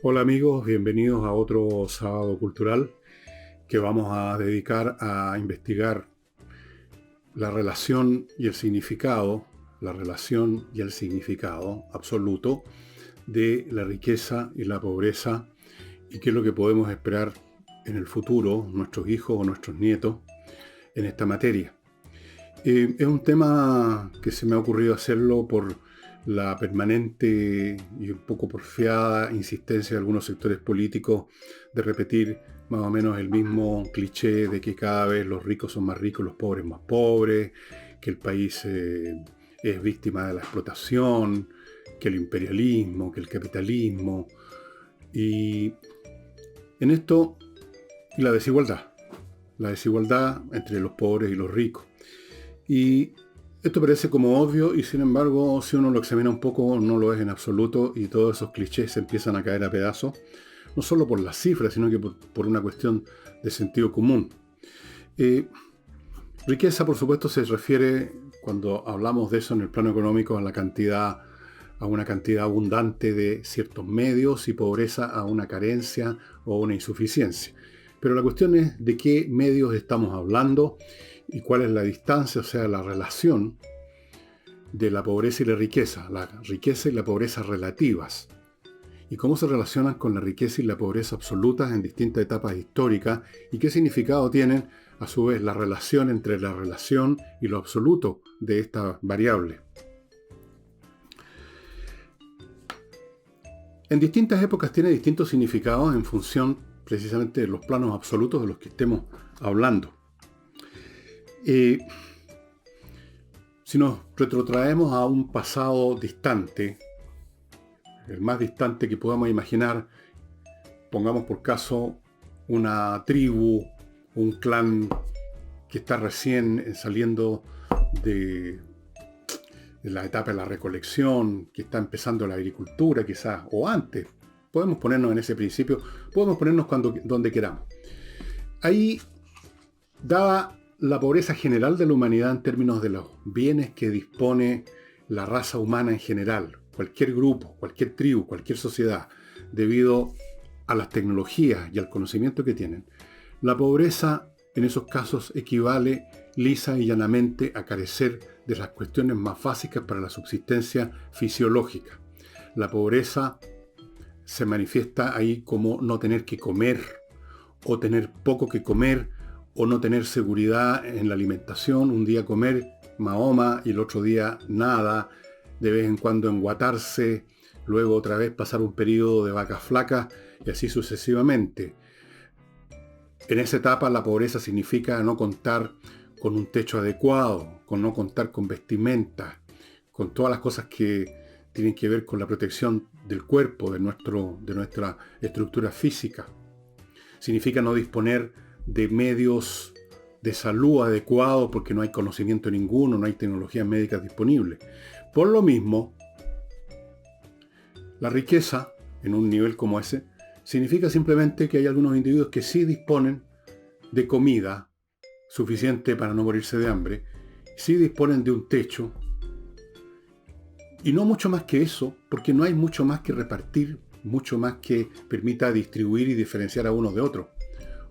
Hola amigos, bienvenidos a otro sábado cultural que vamos a dedicar a investigar la relación y el significado, la relación y el significado absoluto de la riqueza y la pobreza y qué es lo que podemos esperar en el futuro, nuestros hijos o nuestros nietos, en esta materia. Es un tema que se me ha ocurrido hacerlo por la permanente y un poco porfiada insistencia de algunos sectores políticos de repetir más o menos el mismo cliché de que cada vez los ricos son más ricos, los pobres más pobres, que el país es víctima de la explotación, que el imperialismo, que el capitalismo, y en esto la desigualdad entre los pobres y los ricos. Y esto parece como obvio y sin embargo, si uno lo examina un poco, no lo es en absoluto y todos esos clichés se empiezan a caer a pedazos, no solo por las cifras, sino que por una cuestión de sentido común. Eh, Riqueza, por supuesto, se refiere, cuando hablamos de eso en el plano económico, a una cantidad abundante de ciertos medios y pobreza a una carencia o una insuficiencia. Pero la cuestión es de qué medios estamos hablando y cuál es la distancia, o sea, la relación de la pobreza y la riqueza y la pobreza relativas, y cómo se relacionan con la riqueza y la pobreza absolutas en distintas etapas históricas y qué significado tienen a su vez la relación entre la relación y lo absoluto de esta variable. En distintas épocas tiene distintos significados en función precisamente de los planos absolutos de los que estemos hablando. Eh, si nos retrotraemos a un pasado distante, el más distante que podamos imaginar, pongamos por caso una tribu, un clan que está recién saliendo de, de la etapa de la recolección, que está empezando la agricultura quizás, o antes. Podemos ponernos en ese principio, podemos ponernos donde queramos. Ahí, dada la pobreza general de la humanidad en términos de los bienes que dispone la raza humana en general, cualquier grupo, cualquier tribu, cualquier sociedad, debido a las tecnologías y al conocimiento que tienen, la pobreza en esos casos equivale lisa y llanamente a carecer de las cuestiones más básicas para la subsistencia fisiológica. La pobreza se manifiesta ahí como no tener que comer, o tener poco que comer, o no tener seguridad en la alimentación, un día comer mahoma y el otro día nada, de vez en cuando enguatarse, luego otra vez pasar un periodo de vacas flacas y así sucesivamente. En esa etapa la pobreza significa no contar con un techo adecuado, con no contar con vestimenta, con todas las cosas que tienen que ver con la protección del cuerpo, de nuestra estructura física. Significa no disponer de medios de salud adecuados porque no hay conocimiento ninguno, no hay tecnologías médicas disponibles. Por lo mismo, la riqueza, en un nivel como ese, significa simplemente que hay algunos individuos que sí disponen de comida suficiente para no morirse de hambre, sí disponen de un techo, y no mucho más que eso, porque no hay mucho más que repartir, mucho más que permita distribuir y diferenciar a unos de otros.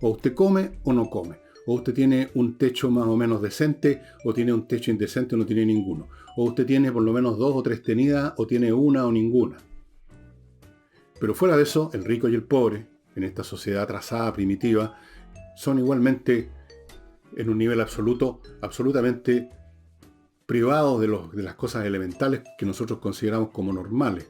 O usted come o no come. O usted tiene un techo más o menos decente, o tiene un techo indecente o no tiene ninguno. O usted tiene por lo menos dos o tres tenidas, o tiene una o ninguna. Pero fuera de eso, el rico y el pobre, en esta sociedad atrasada, primitiva, son igualmente, en un nivel absoluto, absolutamente privados de las cosas elementales que nosotros consideramos como normales.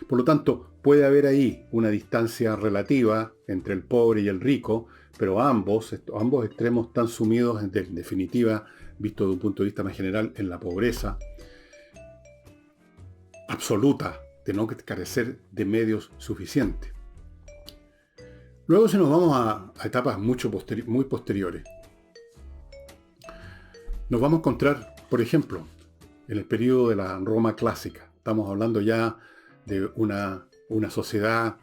Por lo tanto, puede haber ahí una distancia relativa entre el pobre y el rico, pero ambos extremos están sumidos, en definitiva, visto de un punto de vista más general, en la pobreza absoluta de no carecer de medios suficientes. Luego, si nos vamos a etapas muy posteriores, nos vamos a encontrar, por ejemplo, en el periodo de la Roma clásica. Estamos hablando ya de una sociedad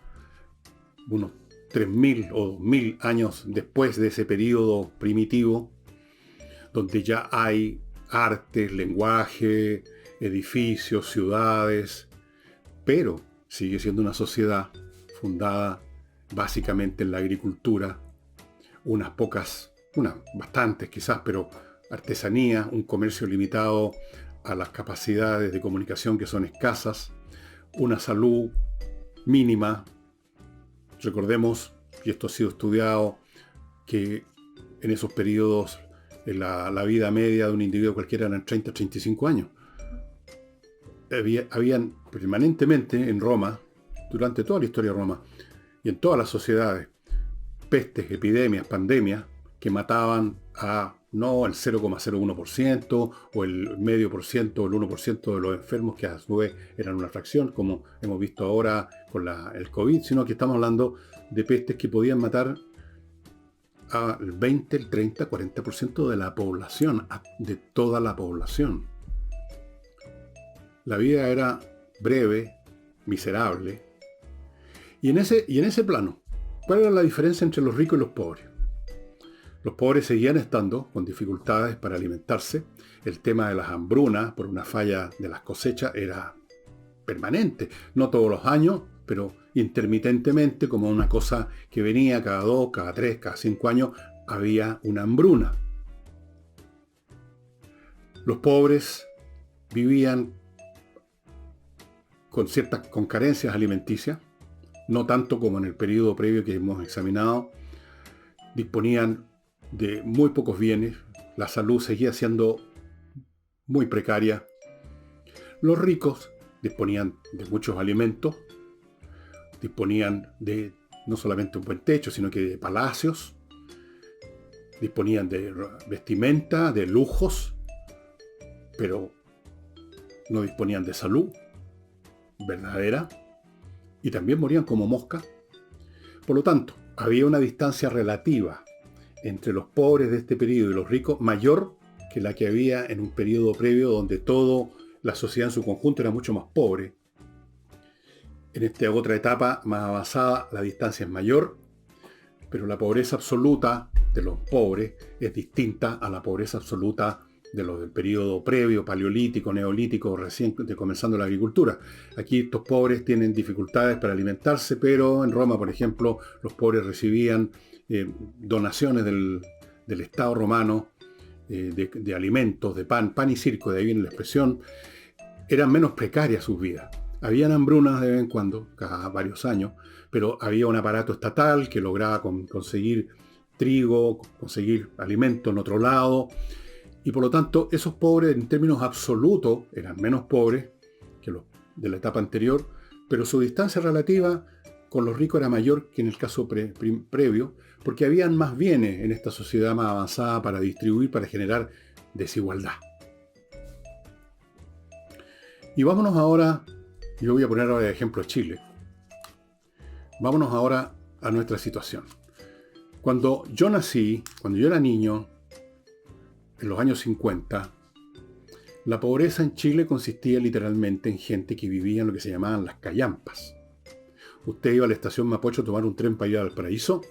unos 3.000 o 2.000 años después de ese periodo primitivo, donde ya hay artes, lenguaje, edificios, ciudades, pero sigue siendo una sociedad fundada básicamente en la agricultura, unas pocas, unas bastantes quizás, pero artesanía, un comercio limitado a las capacidades de comunicación que son escasas, una salud mínima. Recordemos, y esto ha sido estudiado, que en esos periodos la vida media de un individuo cualquiera eran 30 a 35 años. Habían permanentemente en Roma, durante toda la historia de Roma, y en todas las sociedades, pestes, epidemias, pandemias, que mataban a no el 0,01% o el medio por ciento o el 1% de los enfermos, que a su vez eran una fracción, como hemos visto ahora con el COVID, sino que estamos hablando de pestes que podían matar al 20, el 30, 40% de la población, de toda la población. La vida era breve, miserable. Y en ese plano, ¿cuál era la diferencia entre los ricos y los pobres? Los pobres seguían estando con dificultades para alimentarse. El tema de las hambrunas por una falla de las cosechas era permanente. No todos los años, pero intermitentemente, como una cosa que venía cada 2, cada 3, cada 5 años, había una hambruna. Los pobres vivían con carencias alimenticias, no tanto como en el periodo previo que hemos examinado. Disponían de muy pocos bienes, la salud seguía siendo muy precaria. Los ricos disponían de muchos alimentos, disponían de no solamente un buen techo, sino que de palacios, disponían de vestimenta, de lujos, pero no disponían de salud verdadera, y también morían como moscas. Por lo tanto, había una distancia relativa entre los pobres de este periodo y los ricos mayor que la que había en un periodo previo donde toda la sociedad en su conjunto era mucho más pobre. En esta otra etapa más avanzada la distancia es mayor, pero la pobreza absoluta de los pobres es distinta a la pobreza absoluta de los del periodo previo, paleolítico, neolítico, recién comenzando la agricultura. Aquí estos pobres tienen dificultades para alimentarse, pero en Roma, por ejemplo, los pobres recibían donaciones del Estado romano de alimentos, de pan y circo, de ahí viene la expresión. Eran menos precarias sus vidas. Habían hambrunas de vez en cuando, cada varios años, pero había un aparato estatal que lograba conseguir trigo, conseguir alimento en otro lado, y por lo tanto esos pobres en términos absolutos eran menos pobres que los de la etapa anterior, pero su distancia relativa con los ricos era mayor que en el caso previo, porque habían más bienes en esta sociedad más avanzada para distribuir, para generar desigualdad. Y vámonos ahora, yo voy a poner ahora de ejemplo Chile. Vámonos ahora a nuestra situación. Cuando yo nací, cuando yo era niño, en los años 50, la pobreza en Chile consistía literalmente en gente que vivía en lo que se llamaban las callampas. Usted iba a la estación Mapocho a tomar un tren para ir al Paraíso,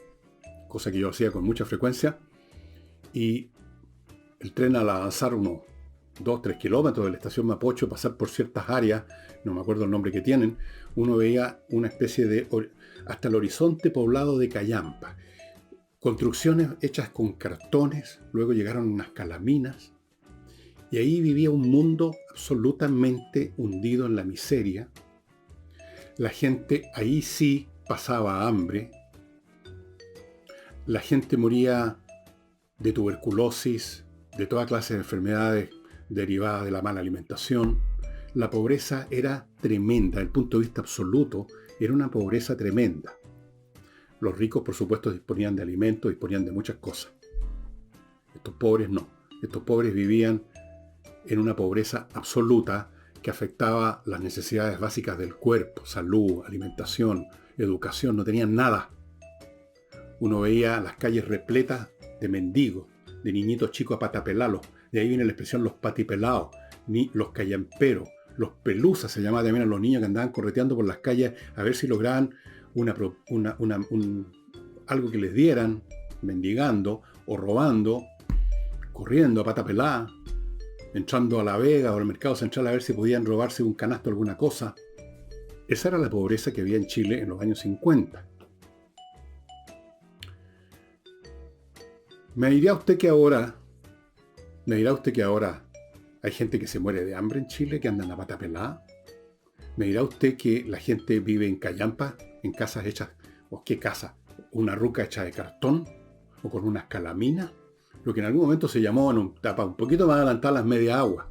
cosa que yo hacía con mucha frecuencia, y el tren al avanzar unos 2-3 kilómetros de la estación Mapocho, pasar por ciertas áreas, no me acuerdo el nombre que tienen, uno veía una especie de, hasta el horizonte poblado de callampas. Construcciones hechas con cartones, luego llegaron unas calaminas, y ahí vivía un mundo absolutamente hundido en la miseria. La gente ahí sí pasaba hambre. La gente moría de tuberculosis, de toda clase de enfermedades derivadas de la mala alimentación. La pobreza era tremenda, desde el punto de vista absoluto, era una pobreza tremenda. Los ricos, por supuesto, disponían de alimentos, disponían de muchas cosas. Estos pobres no. Estos pobres vivían en una pobreza absoluta que afectaba las necesidades básicas del cuerpo, salud, alimentación, educación. No tenían nada. Uno veía las calles repletas de mendigos, de niñitos chicos a patapelalos. De ahí viene la expresión los patipelados, ni los callamperos, los pelusas se llamaba también a los niños que andaban correteando por las calles a ver si lograban algo que les dieran, mendigando o robando, corriendo a pata pelada, entrando a La Vega o al mercado central a ver si podían robarse un canasto o alguna cosa. Esa era la pobreza que había en Chile en los años 50. Me dirá usted que ahora hay gente que se muere de hambre en Chile, que anda en la pata pelada. Me dirá usted que la gente vive en callampa, en casas hechas, ¿o qué casa? Una ruca hecha de cartón, o con unas calaminas, lo que en algún momento se llamó en un tapa un poquito más adelantadas las media agua.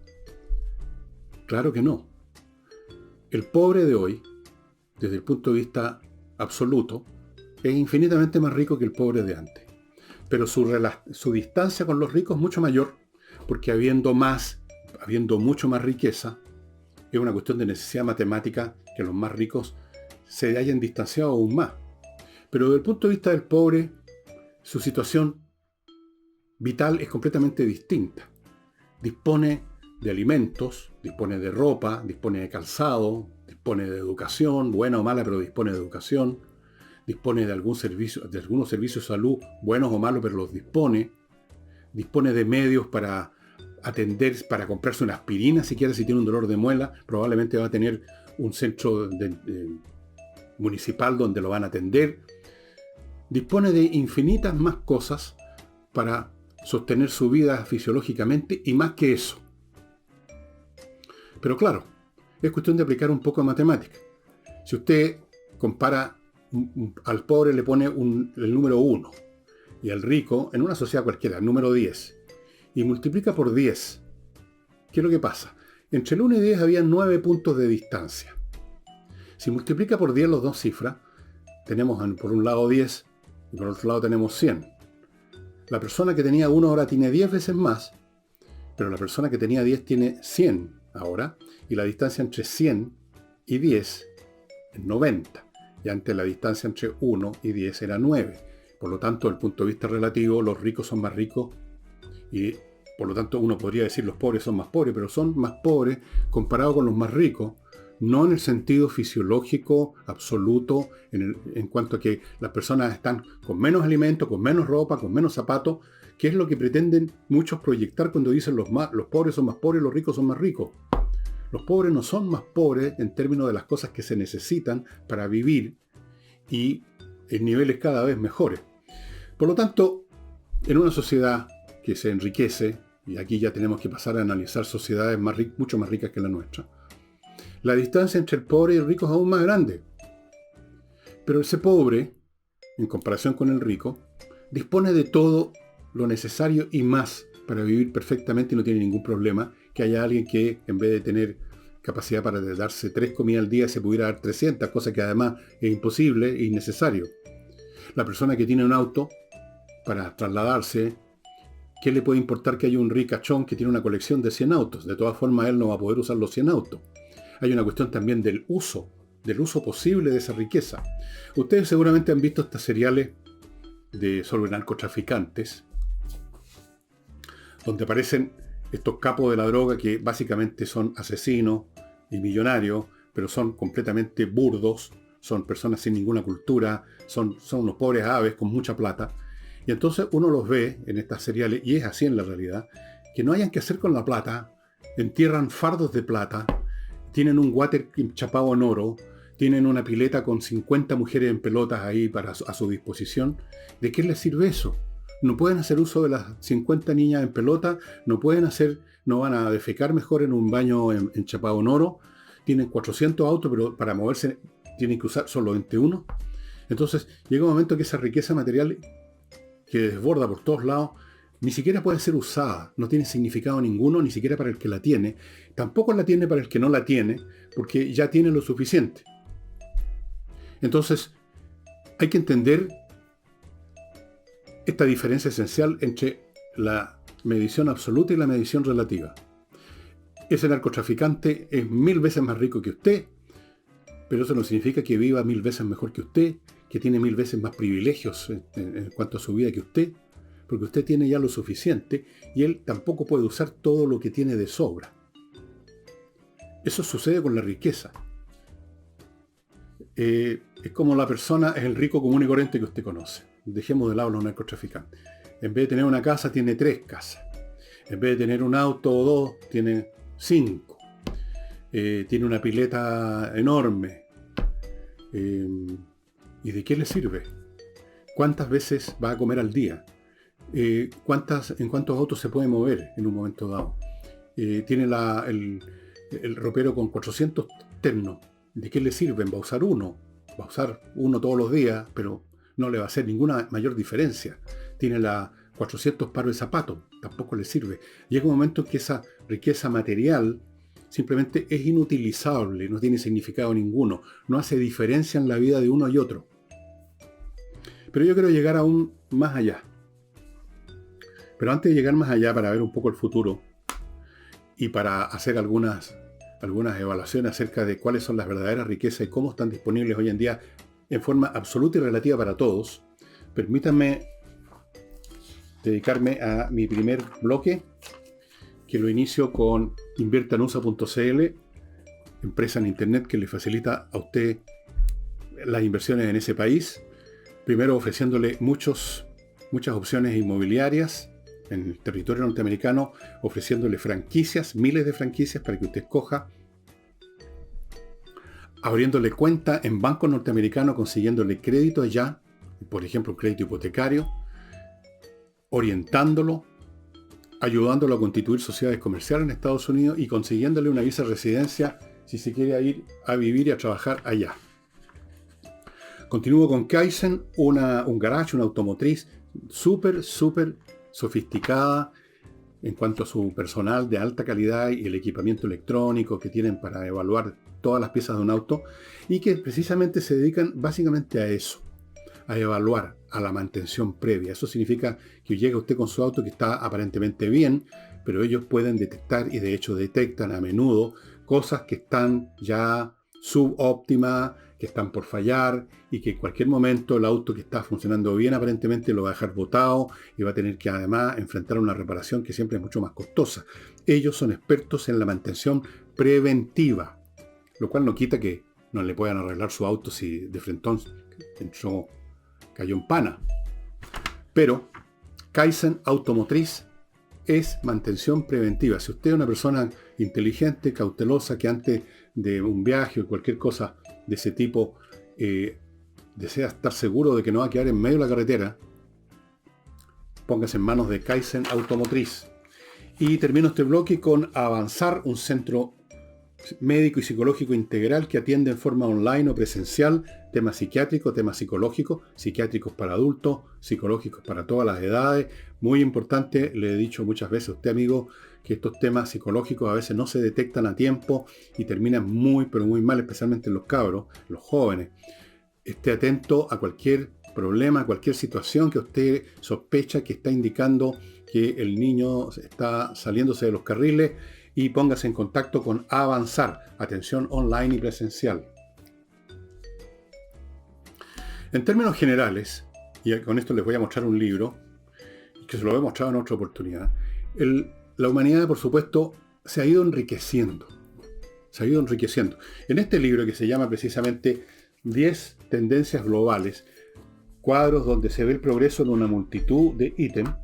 Claro que no. El pobre de hoy, desde el punto de vista absoluto, es infinitamente más rico que el pobre de antes. Pero su distancia con los ricos es mucho mayor, porque habiendo mucho más riqueza, es una cuestión de necesidad matemática que los más ricos se hayan distanciado aún más. Pero desde el punto de vista del pobre, su situación vital es completamente distinta. Dispone de alimentos, dispone de ropa, dispone de calzado, dispone de educación, buena o mala, pero dispone de educación, dispone de algunos servicios de salud, buenos o malos, pero los dispone de medios para atender, para comprarse una aspirina, siquiera si tiene un dolor de muela, probablemente va a tener un centro municipal donde lo van a atender. Dispone de infinitas más cosas para sostener su vida fisiológicamente y más que eso. Pero claro, es cuestión de aplicar un poco de matemática. Si usted compara, al pobre le pone el número 1 y al rico, en una sociedad cualquiera, el número 10, y multiplica por 10, ¿qué es lo que pasa? Entre el 1 y 10 había 9 puntos de distancia. Si multiplica por 10 las dos cifras, tenemos por un lado 10 y por otro lado tenemos 100. La persona que tenía 1 ahora tiene 10 veces más, pero la persona que tenía 10 tiene 100 ahora, y la distancia entre 100 y 10 es 90. Y antes la distancia entre 1 y 10 era 9. Por lo tanto, desde el punto de vista relativo, los ricos son más ricos y por lo tanto uno podría decir los pobres son más pobres, pero son más pobres comparados con los más ricos, no en el sentido fisiológico absoluto, en cuanto a que las personas están con menos alimento, con menos ropa, con menos zapatos, que es lo que pretenden muchos proyectar cuando dicen los pobres son más pobres, los ricos son más ricos. Los pobres no son más pobres en términos de las cosas que se necesitan para vivir y en niveles cada vez mejores. Por lo tanto, en una sociedad que se enriquece, y aquí ya tenemos que pasar a analizar sociedades mucho más ricas que la nuestra, la distancia entre el pobre y el rico es aún más grande. Pero ese pobre, en comparación con el rico, dispone de todo lo necesario y más para vivir perfectamente y no tiene ningún problema que haya alguien que en vez de tener capacidad para darse 3 comidas al día se pudiera dar 300, cosa que además es imposible e innecesario. La persona que tiene un auto para trasladarse, ¿qué le puede importar que haya un ricachón que tiene una colección de 100 autos? De todas formas, él no va a poder usar los 100 autos. Hay una cuestión también del uso posible de esa riqueza. Ustedes seguramente han visto estas seriales sobre narcotraficantes, donde aparecen estos capos de la droga que básicamente son asesinos y millonarios, pero son completamente burdos, son personas sin ninguna cultura, son unos pobres aves con mucha plata. Y entonces uno los ve en estas seriales, y es así en la realidad, que no hayan que hacer con la plata, entierran fardos de plata, tienen un water chapado en oro, tienen una pileta con 50 mujeres en pelotas ahí a su disposición. ¿De qué les sirve eso? No pueden hacer uso de las 50 niñas en pelota, no van a defecar mejor en un baño enchapado en oro, tienen 400 autos, pero para moverse tienen que usar solo 21. Entonces llega un momento que esa riqueza material que desborda por todos lados, ni siquiera puede ser usada, no tiene significado ninguno, ni siquiera para el que la tiene, tampoco la tiene para el que no la tiene, porque ya tiene lo suficiente. Entonces, hay que entender esta diferencia esencial entre la medición absoluta y la medición relativa. Ese narcotraficante es 1000 veces más rico que usted, pero eso no significa que viva 1000 veces mejor que usted, que tiene 1000 veces más privilegios en cuanto a su vida que usted, porque usted tiene ya lo suficiente y él tampoco puede usar todo lo que tiene de sobra. Eso sucede con la riqueza. Es como es el rico común y corriente que usted conoce. Dejemos de lado los narcotraficantes. En vez de tener una casa, tiene 3 casas. En vez de tener un auto o 2, tiene 5. Tiene una pileta enorme. ¿Y de qué le sirve? ¿Cuántas veces va a comer al día? ¿En cuántos autos se puede mover en un momento dado? Tiene el ropero con 400 ternos. ¿De qué le sirven? Va a usar uno. Va a usar uno todos los días, pero no le va a hacer ninguna mayor diferencia. Tiene 400 pares de zapatos. Tampoco le sirve. Llega un momento en que esa riqueza material simplemente es inutilizable, no tiene significado ninguno. No hace diferencia en la vida de uno y otro. Pero yo quiero llegar aún más allá. Pero antes de llegar más allá, para ver un poco el futuro y para hacer algunas evaluaciones acerca de cuáles son las verdaderas riquezas y cómo están disponibles hoy en día en forma absoluta y relativa para todos, permítanme dedicarme a mi primer bloque, que lo inicio con inviertanusa.cl, empresa en internet que le facilita a usted las inversiones en ese país. Primero ofreciéndole muchas opciones inmobiliarias en el territorio norteamericano, ofreciéndole franquicias, miles de franquicias para que usted escoja, abriéndole cuenta en bancos norteamericanos, consiguiéndole crédito allá, por ejemplo, crédito hipotecario, orientándolo, ayudándolo a constituir sociedades comerciales en Estados Unidos y consiguiéndole una visa de residencia si se quiere ir a vivir y a trabajar allá. Continúo con Kaizen, un garage, una automotriz súper sofisticada en cuanto a su personal de alta calidad y el equipamiento electrónico que tienen para evaluar todas las piezas de un auto, y que precisamente se dedican básicamente a eso, a evaluar, a la mantención previa. Eso significa que llega usted con su auto que está aparentemente bien, pero ellos pueden detectar, y de hecho detectan a menudo, cosas que están ya subóptimas, que están por fallar, y que en cualquier momento el auto que está funcionando bien aparentemente lo va a dejar botado y va a tener que además enfrentar una reparación que siempre es mucho más costosa. Ellos son expertos en la mantención preventiva, lo cual no quita que no le puedan arreglar su auto si de frentón cayó en pana. Pero Kaizen Automotriz es mantención preventiva. Si usted es una persona inteligente, cautelosa, que antes de un viaje o cualquier cosa de ese tipo desea estar seguro de que no va a quedar en medio de la carretera, póngase en manos de Kaizen Automotriz. Y termino este bloque con Avanzar, un centro médico y psicológico integral que atiende en forma online o presencial temas psiquiátricos, temas psiquiátricos para adultos, psicológicos para todas las edades. Muy importante, le he dicho muchas veces a usted, amigo, que estos temas psicológicos a veces no se detectan a tiempo y terminan muy, pero muy mal, especialmente en los cabros, los jóvenes. Esté atento a cualquier problema, a cualquier situación que usted sospecha que está indicando que el niño está saliéndose de los carriles, y póngase en contacto con Avanzar, atención online y presencial. En términos generales, y con esto les voy a mostrar un libro, que se lo he mostrado en otra oportunidad, la humanidad, por supuesto, se ha ido enriqueciendo. En este libro, que se llama precisamente 10 tendencias globales, cuadros donde se ve el progreso en una multitud de ítems,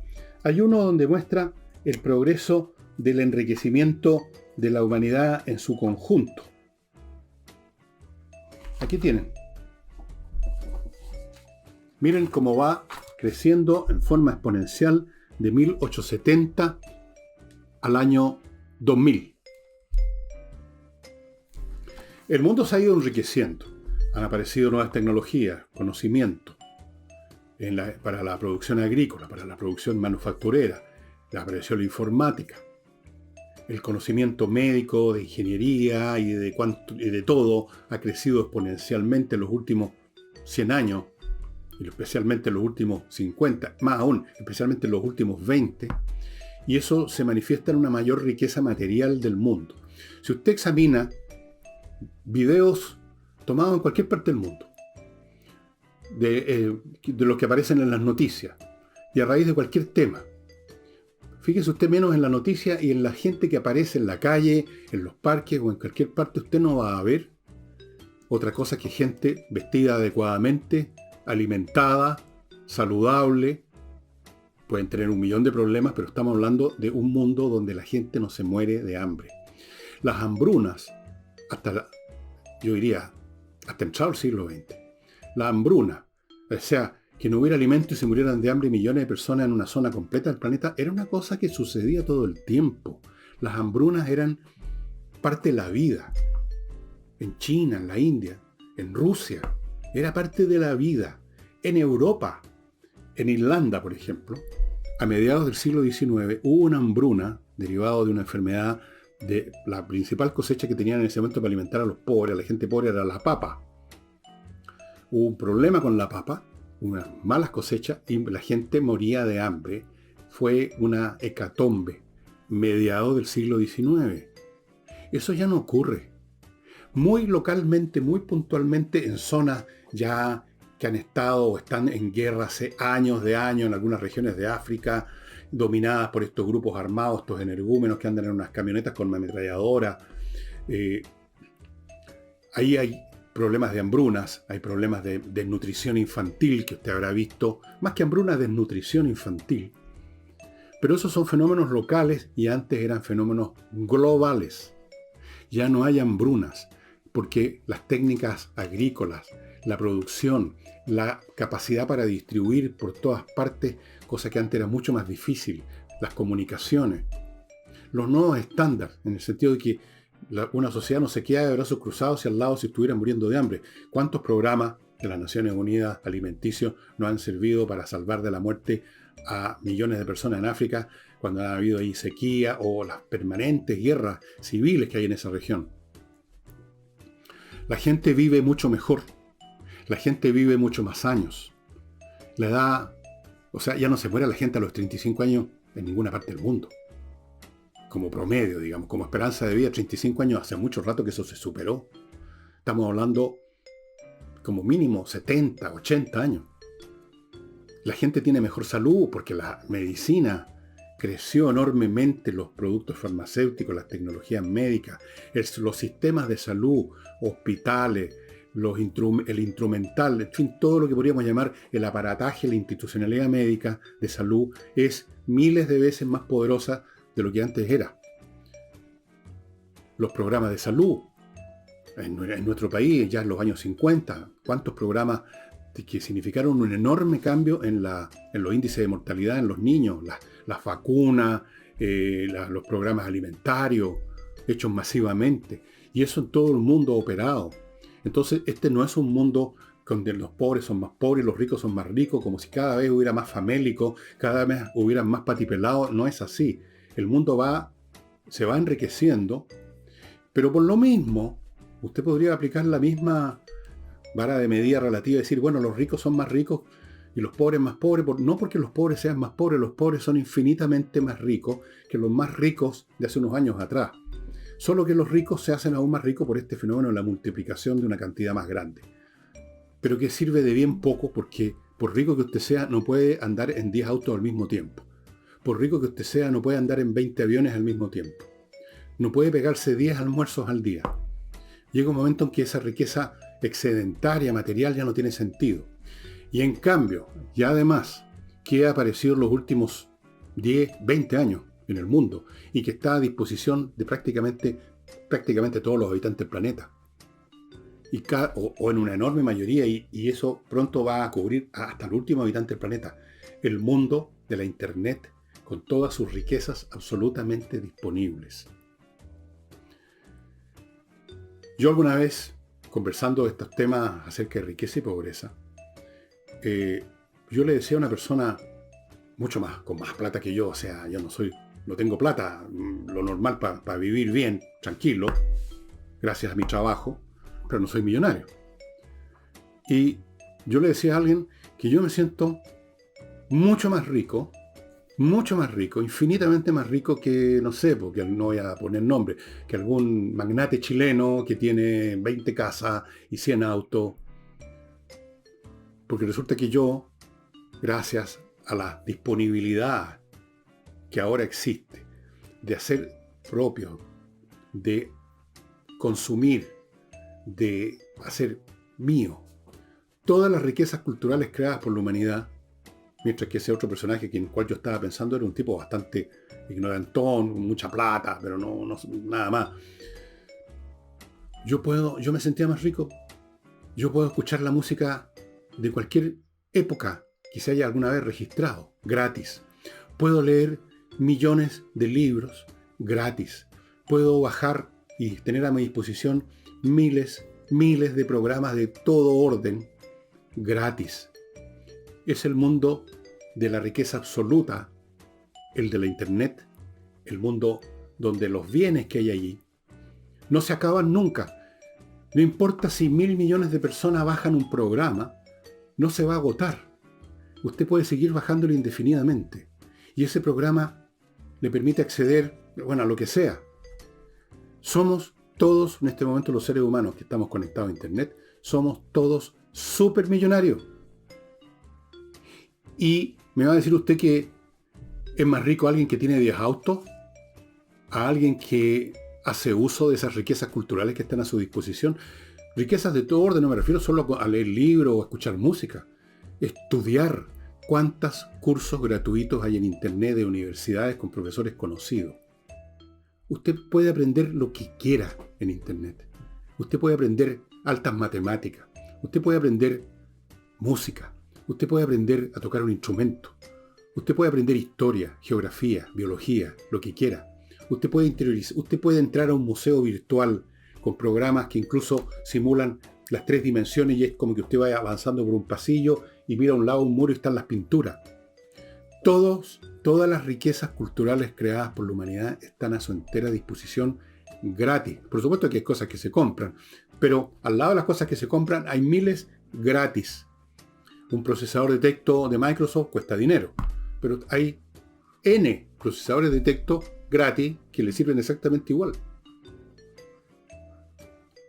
hay uno donde muestra el progreso del enriquecimiento de la humanidad en su conjunto. Aquí tienen. Miren cómo va creciendo en forma exponencial de 1870 al año 2000. El mundo se ha ido enriqueciendo. Han aparecido nuevas tecnologías, conocimiento, para la producción agrícola, para la producción manufacturera, apareció la informática. El conocimiento médico, de ingeniería y de todo ha crecido exponencialmente en los últimos 100 años, y especialmente en los últimos 50, más aún, especialmente en los últimos 20, y eso se manifiesta en una mayor riqueza material del mundo. Si usted examina videos tomados en cualquier parte del mundo, de los que aparecen en las noticias, y a raíz de cualquier tema, fíjese usted menos en la noticia y en la gente que aparece en la calle, en los parques o en cualquier parte, usted no va a ver otra cosa que gente vestida adecuadamente, alimentada, saludable. Pueden tener 1.000.000 de problemas, pero estamos hablando de un mundo donde la gente no se muere de hambre. Las hambrunas, yo diría, hasta entrado el siglo XX. La hambruna, o sea, que no hubiera alimento y se murieran de hambre millones de personas en una zona completa del planeta, era una cosa que sucedía todo el tiempo. Las hambrunas eran parte de la vida. En China, en la India, en Rusia, era parte de la vida. En Europa, en Irlanda, por ejemplo, a mediados del siglo XIX hubo una hambruna derivada de una enfermedad de la principal cosecha que tenían en ese momento para alimentar a los pobres, a la gente pobre, era la papa. Hubo un problema con la papa, unas malas cosechas y la gente moría de hambre. Fue una hecatombe, mediados del siglo XIX. Eso ya no ocurre. Muy localmente, muy puntualmente, en zonas ya que han estado o están en guerra hace años de años, en algunas regiones de África, dominadas por estos grupos armados, estos energúmenos que andan en unas camionetas con ametralladoras. Ahí hay problemas de hambrunas, hay problemas de desnutrición infantil, que usted habrá visto, más que hambruna, desnutrición infantil. Pero esos son fenómenos locales y antes eran fenómenos globales. Ya no hay hambrunas, porque las técnicas agrícolas, la producción, la capacidad para distribuir por todas partes, cosa que antes era mucho más difícil, las comunicaciones, los nuevos estándares, en el sentido de que una sociedad no se queda de brazos cruzados y al lado si estuvieran muriendo de hambre. ¿Cuántos programas de las Naciones Unidas alimenticios no han servido para salvar de la muerte a millones de personas en África cuando ha habido ahí sequía o las permanentes guerras civiles que hay en esa región? La gente vive mucho mejor. La gente vive mucho más años. La edad, o sea, ya no se muere la gente a los 35 años en ninguna parte del mundo. Como promedio, digamos, como esperanza de vida, 35 años, hace mucho rato que eso se superó. Estamos hablando como mínimo 70, 80 años. La gente tiene mejor salud porque la medicina creció enormemente, los productos farmacéuticos, las tecnologías médicas, los sistemas de salud, hospitales, el instrumental, en fin, todo lo que podríamos llamar el aparataje, la institucionalidad médica de salud es miles de veces más poderosa de lo que antes era. Los programas de salud en nuestro país, ya en los años 50, ¿cuántos programas que significaron un enorme cambio en los índices de mortalidad en los niños? Las vacunas, los programas alimentarios, hechos masivamente. Y eso en todo el mundo operado. Entonces, este no es un mundo donde los pobres son más pobres y los ricos son más ricos, como si cada vez hubiera más famélicos, cada vez hubieran más patipelados. No es así. El mundo se va enriqueciendo, pero por lo mismo, usted podría aplicar la misma vara de medida relativa y decir, bueno, los ricos son más ricos y los pobres más pobres, no porque los pobres sean más pobres, los pobres son infinitamente más ricos que los más ricos de hace unos años atrás. Solo que los ricos se hacen aún más ricos por este fenómeno de la multiplicación de una cantidad más grande. Pero que sirve de bien poco porque por rico que usted sea no puede andar en 10 autos al mismo tiempo. Por rico que usted sea no puede andar en 20 aviones al mismo tiempo. No puede pegarse 10 almuerzos al día. Llega un momento en que esa riqueza excedentaria, material, ya no tiene sentido. Y en cambio, y además, que ha aparecido en los últimos 10, 20 años en el mundo y que está a disposición de prácticamente todos los habitantes del planeta. O en una enorme mayoría, y eso pronto va a cubrir hasta el último habitante del planeta. El mundo de la Internet, con todas sus riquezas absolutamente disponibles. Yo alguna vez, conversando de estos temas acerca de riqueza y pobreza, yo le decía a una persona mucho más, con más plata que yo, o sea, yo no tengo plata, lo normal para vivir bien, tranquilo, gracias a mi trabajo, pero no soy millonario. Y yo le decía a alguien que yo me siento mucho más rico, infinitamente más rico que, no sé, porque no voy a poner nombre, que algún magnate chileno que tiene 20 casas y 100 autos. Porque resulta que yo, gracias a la disponibilidad que ahora existe de hacer propio, de consumir, de hacer mío, todas las riquezas culturales creadas por la humanidad, mientras que ese otro personaje en el cual yo estaba pensando era un tipo bastante ignorantón, con mucha plata, pero no nada más. Yo me sentía más rico Yo puedo escuchar la música de cualquier época que se haya alguna vez registrado, gratis. Puedo leer millones de libros gratis. Puedo bajar y tener a mi disposición miles de programas de todo orden gratis. Es el mundo de la riqueza absoluta, el de la Internet, el mundo donde los bienes que hay allí no se acaban nunca. No importa si 1.000 millones de personas bajan un programa, no se va a agotar. Usted puede seguir bajándolo indefinidamente. Y ese programa le permite acceder, a lo que sea. Somos todos, en este momento, los seres humanos que estamos conectados a Internet, somos todos supermillonarios. Y me va a decir usted que es más rico alguien que tiene 10 autos a alguien que hace uso de esas riquezas culturales que están a su disposición. Riquezas de todo orden, no me refiero solo a leer libros o a escuchar música. Estudiar. ¿Cuántos cursos gratuitos hay en Internet de universidades con profesores conocidos? Usted puede aprender lo que quiera en Internet. Usted puede aprender altas matemáticas. Usted puede aprender música. Usted puede aprender a tocar un instrumento. Usted puede aprender historia, geografía, biología, lo que quiera. Usted puede entrar a un museo virtual con programas que incluso simulan las 3 dimensiones y es como que usted vaya avanzando por un pasillo y mira a un lado un muro y están las pinturas. Todas las riquezas culturales creadas por la humanidad están a su entera disposición gratis. Por supuesto que hay cosas que se compran, pero al lado de las cosas que se compran hay miles gratis. Un procesador de texto de Microsoft cuesta dinero, pero hay N procesadores de texto gratis que le sirven exactamente igual.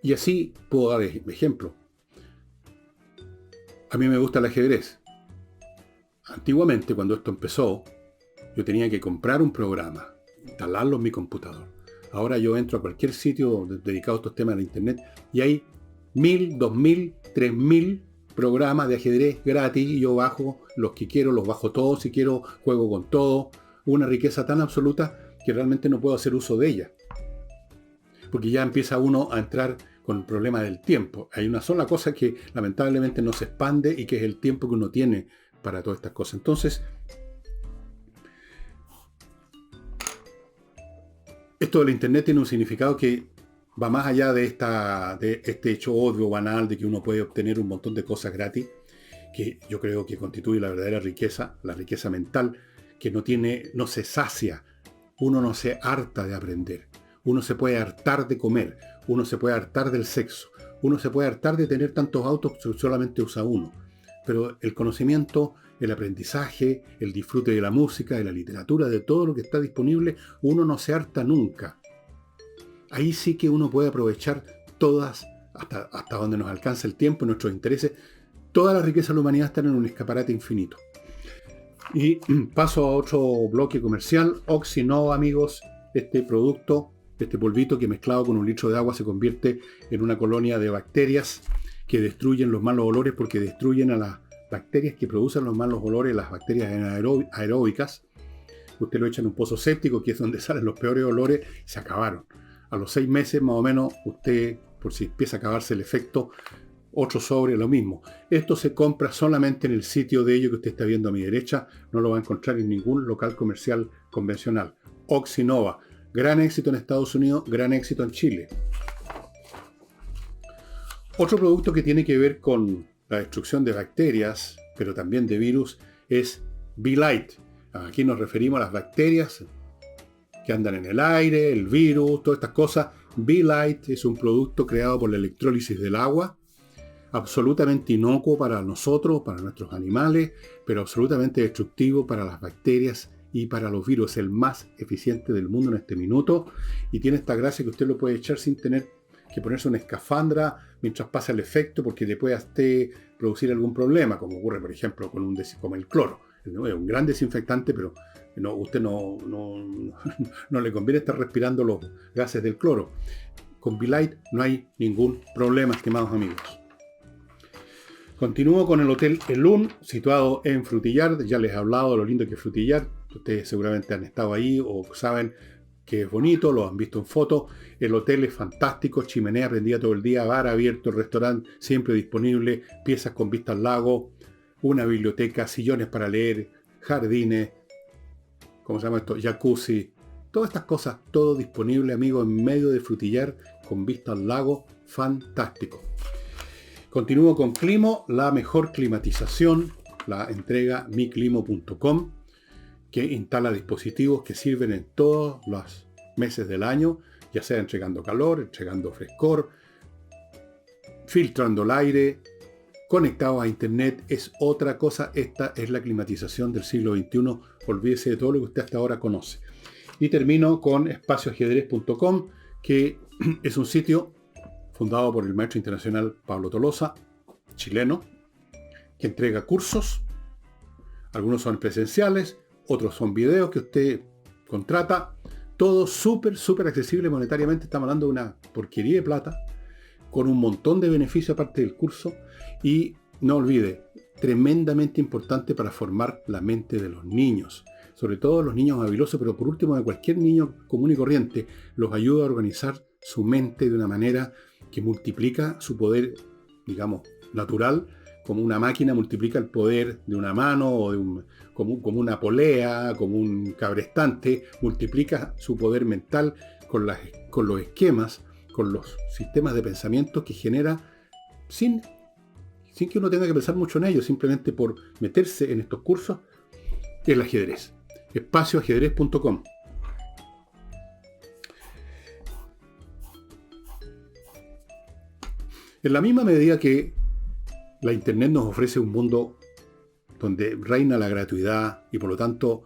Y así puedo dar ejemplo. A mí me gusta el ajedrez. Antiguamente, cuando esto empezó, yo tenía que comprar un programa, instalarlo en mi computador. Ahora yo entro a cualquier sitio dedicado a estos temas de Internet y hay 1.000, 2.000, 3.000 programas de ajedrez gratis y yo bajo los que quiero, los bajo todos si quiero, juego con todo. Una riqueza tan absoluta que realmente no puedo hacer uso de ella. Porque ya empieza uno a entrar con el problema del tiempo. Hay una sola cosa que lamentablemente no se expande y que es el tiempo que uno tiene para todas estas cosas. Entonces, esto del Internet tiene un significado que va más allá de este hecho obvio, banal, de que uno puede obtener un montón de cosas gratis, que yo creo que constituye la verdadera riqueza, la riqueza mental, que no se sacia, uno no se harta de aprender, uno se puede hartar de comer, uno se puede hartar del sexo, uno se puede hartar de tener tantos autos que solamente usa uno, pero el conocimiento, el aprendizaje, el disfrute de la música, de la literatura, de todo lo que está disponible, uno no se harta nunca. Ahí sí que uno puede aprovechar todas, hasta donde nos alcanza el tiempo, nuestros intereses, toda la riqueza de la humanidad están en un escaparate infinito. Y paso a otro bloque comercial. Oxinova, amigos, este producto, este polvito que mezclado con un litro de agua se convierte en una colonia de bacterias que destruyen los malos olores, porque destruyen a las bacterias que producen los malos olores, las bacterias anaeróbicas. Usted lo echa en un pozo séptico, que es donde salen los peores olores, y se acabaron. A los 6 meses, más o menos, usted, por si empieza a acabarse el efecto, otro sobre lo mismo. Esto se compra solamente en el sitio de ello que usted está viendo a mi derecha. No lo va a encontrar en ningún local comercial convencional. Oxinova. Gran éxito en Estados Unidos, gran éxito en Chile. Otro producto que tiene que ver con la destrucción de bacterias, pero también de virus, es Be-Lite. Aquí nos referimos a las bacterias que andan en el aire, el virus, todas estas cosas. Be-Lite es un producto creado por la electrólisis del agua, absolutamente inocuo para nosotros, para nuestros animales, pero absolutamente destructivo para las bacterias y para los virus. Es el más eficiente del mundo en este minuto y tiene esta gracia que usted lo puede echar sin tener que ponerse una escafandra mientras pasa el efecto, porque le puede a usted producir algún problema, como ocurre por ejemplo con como el cloro. Es un gran desinfectante, pero usted no le conviene estar respirando los gases del cloro. Con Be-Lite no hay ningún problema, estimados amigos. Continúo con el Hotel Elun, situado en Frutillar. Ya les he hablado de lo lindo que es Frutillar. Ustedes seguramente han estado ahí o saben que es bonito, lo han visto en fotos, el hotel es fantástico, chimenea prendida todo el día, bar abierto, el restaurante siempre disponible, piezas con vista al lago, una biblioteca, sillones para leer, jardines, ¿cómo se llama esto? Jacuzzi, todas estas cosas, todo disponible, amigo, en medio de Frutillar, con vista al lago, fantástico. Continúo con Climo, la mejor climatización, la entrega miclimo.com, que instala dispositivos que sirven en todos los meses del año, ya sea entregando calor, entregando frescor, filtrando el aire, conectados a internet. Es otra cosa. Esta es la climatización del siglo XXI. Olvídese de todo lo que usted hasta ahora conoce. Y termino con espacioajedrez.com, que es un sitio fundado por el maestro internacional Pablo Tolosa, chileno, que entrega cursos. Algunos son presenciales, otros son videos que usted contrata. Todo súper accesible monetariamente. Estamos hablando de una porquería de plata, con un montón de beneficios aparte del curso. Y no olvide, tremendamente importante para formar la mente de los niños. Sobre todo los niños habilosos, pero por último de cualquier niño común y corriente. Los ayuda a organizar su mente de una manera que multiplica su poder, digamos, natural, como una máquina multiplica el poder de una mano, o de como una polea, como un cabrestante, multiplica su poder mental con los esquemas, con los sistemas de pensamiento que genera sin que uno tenga que pensar mucho en ello, simplemente por meterse en estos cursos, el ajedrez. Espacioajedrez.com. En la misma medida que la Internet nos ofrece un mundo donde reina la gratuidad y por lo tanto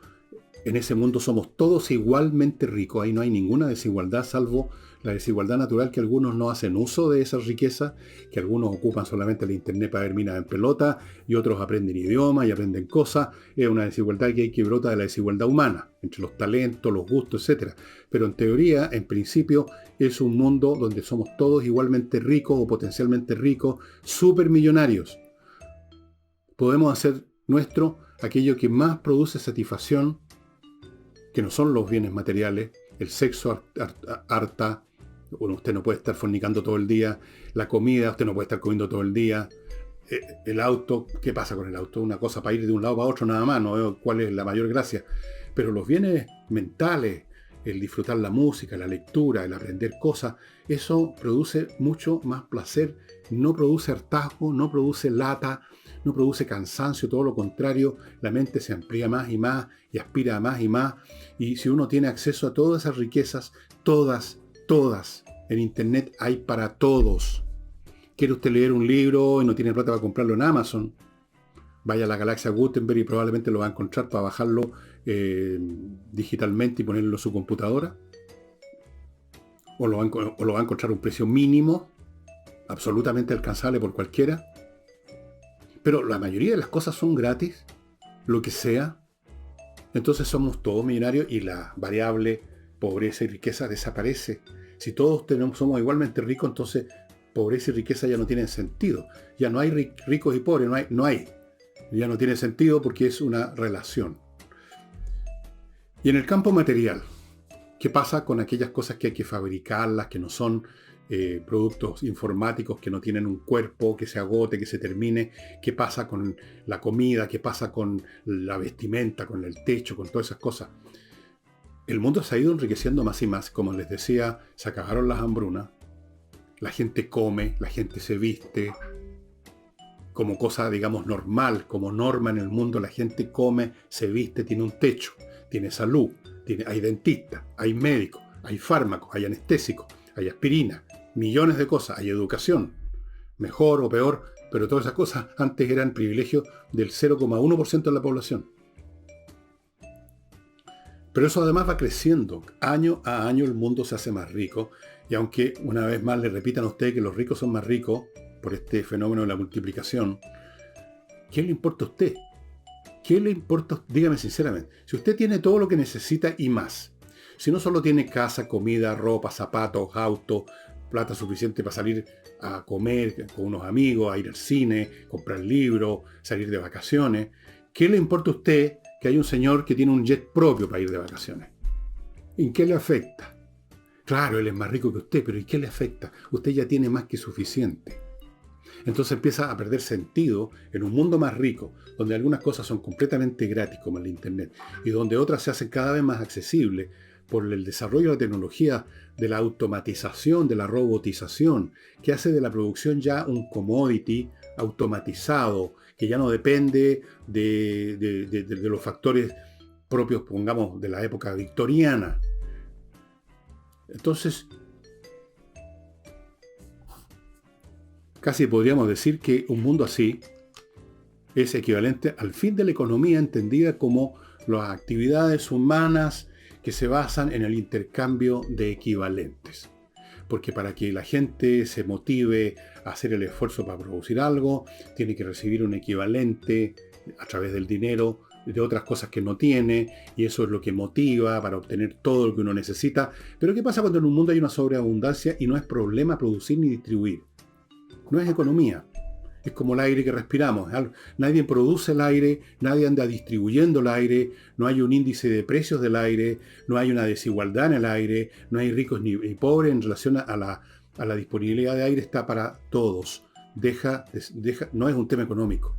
en ese mundo somos todos igualmente ricos, ahí no hay ninguna desigualdad salvo la desigualdad natural que algunos no hacen uso de esa riqueza, que algunos ocupan solamente el Internet para ver minas en pelota y otros aprenden idiomas y aprenden cosas. Es una desigualdad que brota de la desigualdad humana, entre los talentos, los gustos, etc. Pero en teoría, en principio, es un mundo donde somos todos igualmente ricos o potencialmente ricos, supermillonarios. Podemos hacer nuestro aquello que más produce satisfacción, que no son los bienes materiales. El sexo harta. Bueno, usted no puede estar fornicando todo el día. La comida, usted no puede estar comiendo todo el día. El auto, ¿qué pasa con el auto? Una cosa para ir de un lado para otro nada más, no veo cuál es la mayor gracia. Pero los bienes mentales, el disfrutar la música, la lectura, el aprender cosas, eso produce mucho más placer, no produce hartazgo, no produce lata, no produce cansancio, todo lo contrario, la mente se amplía más y aspira a más y más. Y si uno tiene acceso a todas esas riquezas, todas, en Internet hay para todos. ¿Quiere usted leer un libro y no tiene plata para comprarlo en Amazon? Vaya a la Galaxia Gutenberg y probablemente lo va a encontrar para bajarlo digitalmente y ponerlo en su computadora. O lo va a encontrar a un precio mínimo, absolutamente alcanzable por cualquiera. Pero la mayoría de las cosas son gratis, lo que sea. Entonces somos todos millonarios y la variable pobreza y riqueza desaparece. Si todos somos igualmente ricos, entonces pobreza y riqueza ya no tienen sentido. Ya no hay ricos y pobres, no hay. Ya no tiene sentido porque es una relación. Y en el campo material, ¿qué pasa con aquellas cosas que hay que fabricarlas, que no son productos informáticos, que no tienen un cuerpo, que se agote, que se termine? ¿Qué pasa con la comida? ¿Qué pasa con la vestimenta, con el techo, con todas esas cosas? El mundo se ha ido enriqueciendo más y más. Como les decía, se acabaron las hambrunas. La gente come, la gente se viste como cosa, digamos, normal, como norma en el mundo. La gente come, se viste, tiene un techo, tiene salud, hay dentistas, hay médicos, hay fármacos, hay anestésicos, hay aspirina, millones de cosas, hay educación, mejor o peor, pero todas esas cosas antes eran privilegio del 0,1% de la población. Pero eso además va creciendo. Año a año el mundo se hace más rico. Y aunque una vez más le repitan a usted que los ricos son más ricos por este fenómeno de la multiplicación, ¿qué le importa a usted? ¿Qué le importa? Dígame sinceramente. Si usted tiene todo lo que necesita y más, si no solo tiene casa, comida, ropa, zapatos, auto, plata suficiente para salir a comer con unos amigos, a ir al cine, comprar libros, salir de vacaciones, ¿qué le importa a usted que hay un señor que tiene un jet propio para ir de vacaciones? ¿En qué le afecta? Claro, él es más rico que usted, pero ¿en qué le afecta? Usted ya tiene más que suficiente. Entonces empieza a perder sentido en un mundo más rico, donde algunas cosas son completamente gratis, como el Internet, y donde otras se hacen cada vez más accesibles por el desarrollo de la tecnología, de la automatización, de la robotización, que hace de la producción ya un commodity automatizado, que ya no depende de los factores propios, pongamos, de la época victoriana. Entonces, casi podríamos decir que un mundo así es equivalente al fin de la economía entendida como las actividades humanas que se basan en el intercambio de equivalentes. Porque para que la gente se motive a hacer el esfuerzo para producir algo, tiene que recibir un equivalente a través del dinero de otras cosas que no tiene, y eso es lo que motiva para obtener todo lo que uno necesita. Pero ¿qué pasa cuando en un mundo hay una sobreabundancia y no es problema producir ni distribuir? No es economía. Es como el aire que respiramos. Nadie produce el aire, nadie anda distribuyendo el aire, no hay un índice de precios del aire, no hay una desigualdad en el aire, no hay ricos ni pobres en relación a la disponibilidad de aire, está para todos. No es un tema económico.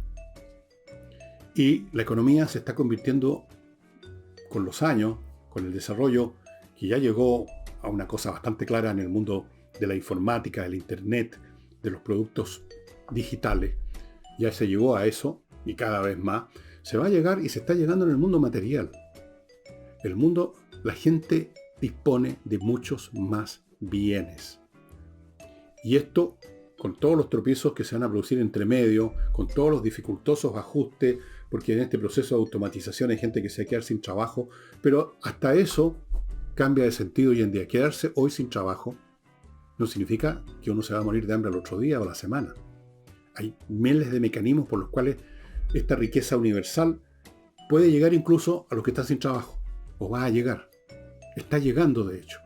Y la economía se está convirtiendo con los años, con el desarrollo, que ya llegó a una cosa bastante clara en el mundo de la informática, del Internet, de los productos digitales. Ya se llegó a eso, y cada vez más se va a llegar, y se está llegando en el mundo material. El mundo, la gente dispone de muchos más bienes. Y esto, con todos los tropiezos que se van a producir entre medio, con todos los dificultosos ajustes, porque en este proceso de automatización hay gente que se va a quedar sin trabajo, pero hasta eso cambia de sentido hoy en día. Quedarse hoy sin trabajo no significa que uno se va a morir de hambre al otro día o a la semana. Hay miles de mecanismos por los cuales esta riqueza universal puede llegar incluso a los que están sin trabajo, o va a llegar. Está llegando, de hecho.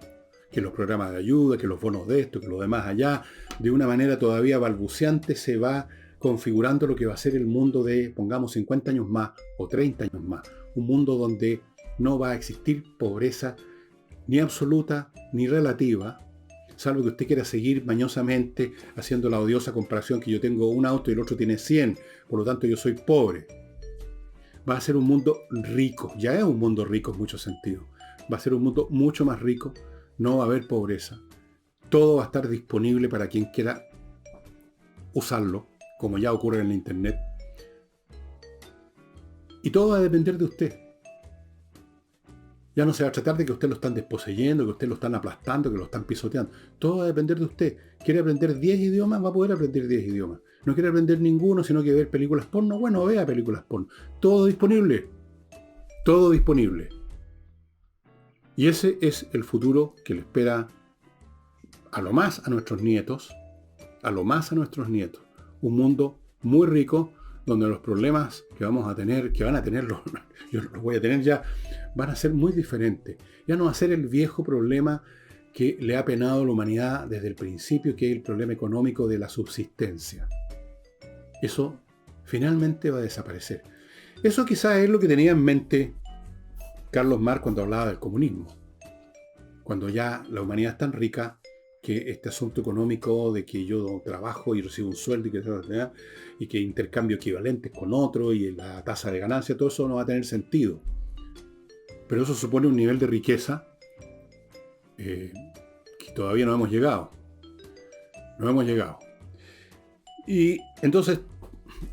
Que los programas de ayuda, que los bonos de esto, que los demás allá, de una manera todavía balbuceante se va configurando lo que va a ser el mundo de, pongamos, 50 años más o 30 años más. Un mundo donde no va a existir pobreza ni absoluta ni relativa, salvo que usted quiera seguir mañosamente haciendo la odiosa comparación que yo tengo un auto y el otro tiene 100, por lo tanto yo soy pobre. Va a ser un mundo rico, ya es un mundo rico en muchos sentidos. Va a ser un mundo mucho más rico, no va a haber pobreza. Todo va a estar disponible para quien quiera usarlo, como ya ocurre en la Internet. Y todo va a depender de usted. Ya no se va a tratar de que usted lo están desposeyendo, que usted lo están aplastando, que lo están pisoteando. Todo va a depender de usted. ¿Quiere aprender 10 idiomas? Va a poder aprender 10 idiomas. ¿No quiere aprender ninguno, sino que ver películas porno? Bueno, vea películas porno. Todo disponible. Todo disponible. Y ese es el futuro que le espera a lo más a nuestros nietos. A lo más a nuestros nietos. Un mundo muy rico, donde los problemas que vamos a tener, que van a tener, yo los voy a tener ya, van a ser muy diferentes. Ya no va a ser el viejo problema que le ha penado a la humanidad desde el principio, que es el problema económico de la subsistencia. Eso finalmente va a desaparecer. Eso quizás es lo que tenía en mente Carlos Marx cuando hablaba del comunismo. Cuando ya la humanidad es tan rica que este asunto económico de que yo trabajo y recibo un sueldo y que intercambio equivalentes con otro y la tasa de ganancia, todo eso no va a tener sentido. Pero eso supone un nivel de riqueza que todavía no hemos llegado. No hemos llegado. Y entonces,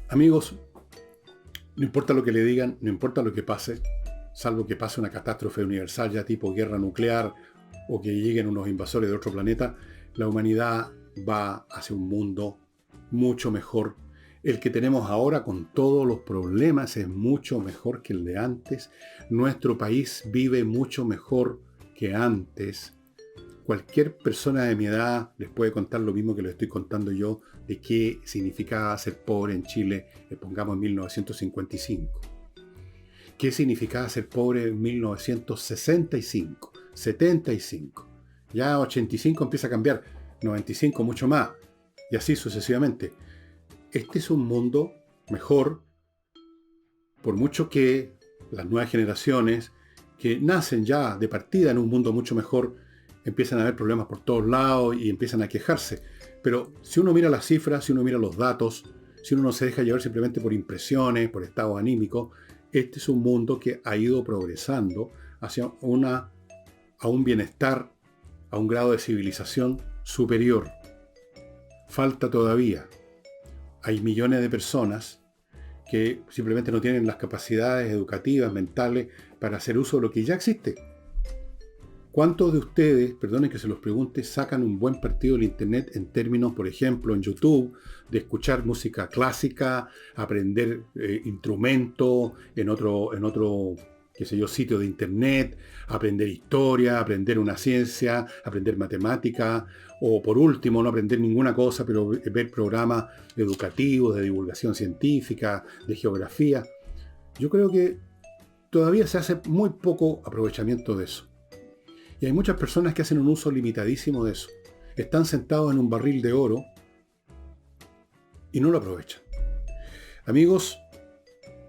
amigos, no importa lo que le digan, no importa lo que pase, salvo que pase una catástrofe universal ya tipo guerra nuclear o que lleguen unos invasores de otro planeta, la humanidad va hacia un mundo mucho mejor. El que tenemos ahora con todos los problemas es mucho mejor que el de antes. Nuestro país vive mucho mejor que antes. Cualquier persona de mi edad les puede contar lo mismo que les estoy contando yo de qué significaba ser pobre en Chile, pongamos en 1955. ¿Qué significaba ser pobre en 1965? 75. Ya 85 empieza a cambiar, 95 mucho más, y así sucesivamente. Este es un mundo mejor, por mucho que las nuevas generaciones que nacen ya de partida en un mundo mucho mejor, empiezan a haber problemas por todos lados y empiezan a quejarse. Pero si uno mira las cifras, si uno mira los datos, si uno no se deja llevar simplemente por impresiones, por estado anímico, este es un mundo que ha ido progresando hacia a un bienestar, a un grado de civilización superior. Falta todavía. Hay millones de personas que simplemente no tienen las capacidades educativas, mentales, para hacer uso de lo que ya existe. ¿Cuántos de ustedes, perdonen que se los pregunte, sacan un buen partido del Internet en términos, por ejemplo, en YouTube, de escuchar música clásica, aprender instrumentos en otro, qué sé yo, sitio de Internet, aprender historia, aprender una ciencia, aprender matemática, o por último, no aprender ninguna cosa, pero ver programas educativos, de divulgación científica, de geografía? Yo creo que todavía se hace muy poco aprovechamiento de eso. Y hay muchas personas que hacen un uso limitadísimo de eso. Están sentados en un barril de oro y no lo aprovechan. Amigos,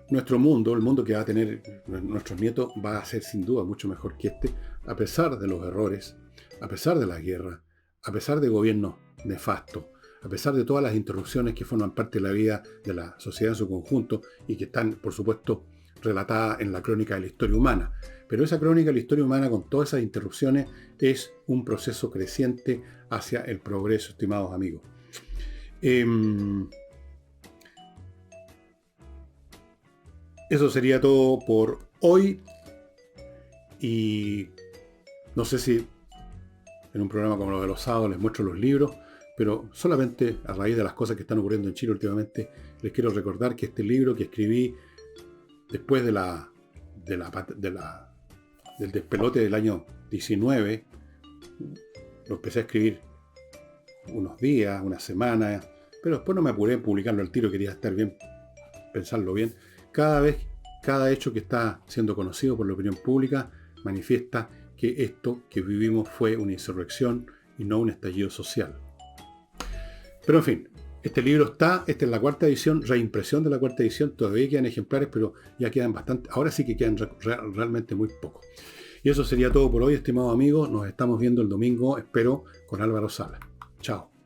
nuestro mundo, el mundo que va a tener nuestros nietos, va a ser sin duda mucho mejor que este, a pesar de los errores, a pesar de las guerras, a pesar de gobiernos nefastos, a pesar de todas las interrupciones que forman parte de la vida de la sociedad en su conjunto y que están, por supuesto, relatadas en la crónica de la historia humana. Pero esa crónica de la historia humana, con todas esas interrupciones, es un proceso creciente hacia el progreso, estimados amigos. Eso sería todo por hoy. Y no sé si en un programa como lo de los sábados les muestro los libros, pero solamente a raíz de las cosas que están ocurriendo en Chile últimamente, les quiero recordar que este libro que escribí después del despelote del año 19, lo empecé a escribir unos días, unas semanas, pero después no me apuré en publicarlo al tiro, quería estar bien, pensarlo bien. Cada hecho que está siendo conocido por la opinión pública manifiesta que esto que vivimos fue una insurrección y no un estallido social. Pero en fin, este libro esta es la cuarta edición, reimpresión de la cuarta edición, todavía quedan ejemplares, pero ya quedan bastante, ahora sí que quedan realmente muy pocos. Y eso sería todo por hoy, estimados amigos, nos estamos viendo el domingo, espero, con Álvaro Sala. Chao.